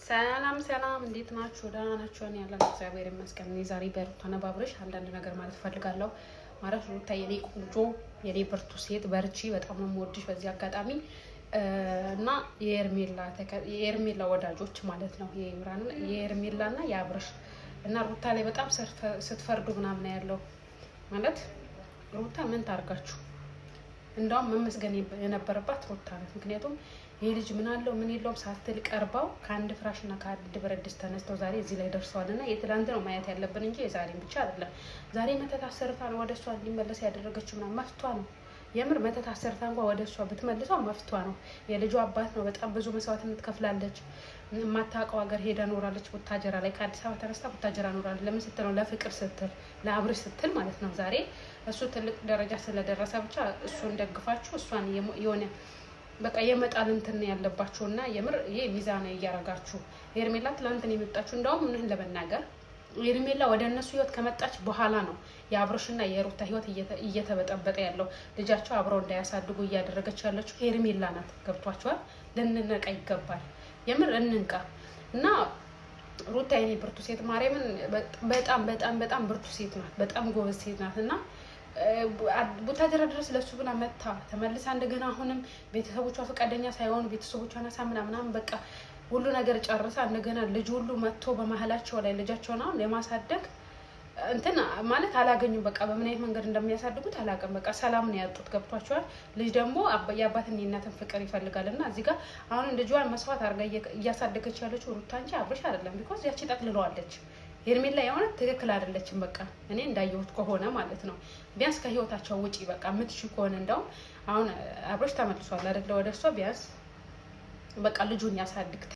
ሰላም ሰላም፣ እንዴት ናችሁ? ደህና ናችሁ? እኔ ያለን እግዚአብሔር ይመስገን። እኔ ዛሬ በሩታ ነባብረሽ አንዳንድ ነገር ማለት ፈልጋለሁ። ማለት ሩታ የኔ ቆንጆ፣ የኔ ብርቱ ሴት፣ በርቺ። በጣም ነው የምወድሽ በዚህ አጋጣሚ እና የኤርሜላ ወዳጆች ማለት ነው የኤርሜላና የአብርሽ እና ሩታ ላይ በጣም ስትፈርዱ ምናምን ያለው ማለት ሩታ ምን ታርጋችሁ? እንደውም መመስገን የነበረባት ሩታ ነው። ምክንያቱም ይሄ ልጅ ምን አለው ምን የለውም ሳትል ቀርባው ከአንድ ፍራሽና ከአንድ ብረት ድስት ተነስተው ዛሬ እዚህ ላይ ደርሰዋልና የትላንት ነው ማየት ያለብን እንጂ የዛሬን ብቻ አይደለም። ዛሬ መተት አሰርታ ነው ወደ እሷ እንዲመለስ ያደረገችው ምናምን መፍቷ ነው። የምር መተት አሰርታ እንኳን ወደ እሷ ብትመልሰው መፍቷ ነው። የልጇ አባት ነው። በጣም ብዙ መስዋዕትነት ከፍላለች። የማታውቀው ሀገር ሄዳ ኖራለች። ቡታጀራ ላይ ከአዲስ አበባ ተነስታ ቡታጀራ ኖራለች። ለምን ስትል ነው? ለፍቅር ስትል፣ ለአብርሽ ስትል ማለት ነው። ዛሬ እሱ ትልቅ ደረጃ ስለደረሰ ብቻ እሱን ደግፋችሁ እሷን የሆነ በቃ የመጣል እንትን ያለባችሁ እና የምር ይሄ ሚዛን እያረጋችሁ ሄርሜላ ትላንት ነው የመጣችሁ። እንደውም ምንህን ለመናገር ሄርሜላ ወደ እነሱ ህይወት ከመጣች በኋላ ነው የአብርሽና የሩታ ህይወት እየተበጠበጠ ያለው። ልጃቸው አብረው እንዳያሳድጉ እያደረገች ያለችው ሄርሜላ ናት። ገብቷችኋል? ልንነቃ ይገባል። የምር እንንቃ እና ሩታ የኔ ብርቱ ሴት ማርያምን በጣም በጣም በጣም ብርቱ ሴት ናት። በጣም ጎበዝ ሴት ናት እና ቡታጀራ ድረስ ለሱ ብላ መታ ተመልሳ እንደገና አሁንም ቤተሰቦቿ ፈቃደኛ ሳይሆኑ ቤተሰቦቿን አሳምና ምናምን በቃ ሁሉ ነገር ጨርሳ እንደገና ልጅ ሁሉ መጥቶ በመሀላቸው ላይ ልጃቸውን አሁን የማሳደግ እንትን ማለት አላገኙም። በቃ በምን አይነት መንገድ እንደሚያሳድጉት አላውቅም። በቃ ሰላም ነው ያጡት። ገብቷቸዋል። ልጅ ደግሞ የአባትን የእናትን ፍቅር ይፈልጋል እና እዚህ ጋር አሁን ልጇን መስዋዕት አድርጋ እያሳደገች ያለችው ሩታ እንጂ አብርሽ አይደለም። ቢኮዝ ያቺ ጠቅልለዋለች። ሄርሜላ የሆነ ትክክል አይደለችም። በቃ እኔ እንዳየሁት ከሆነ ማለት ነው። ቢያንስ ከህይወታቸው ውጪ በቃ የምትሽው ከሆነ እንደውም አሁን አብርሽ ተመልሷል አይደለ ወደ እሷ ቢያንስ በቃ ልጁን ያሳድግ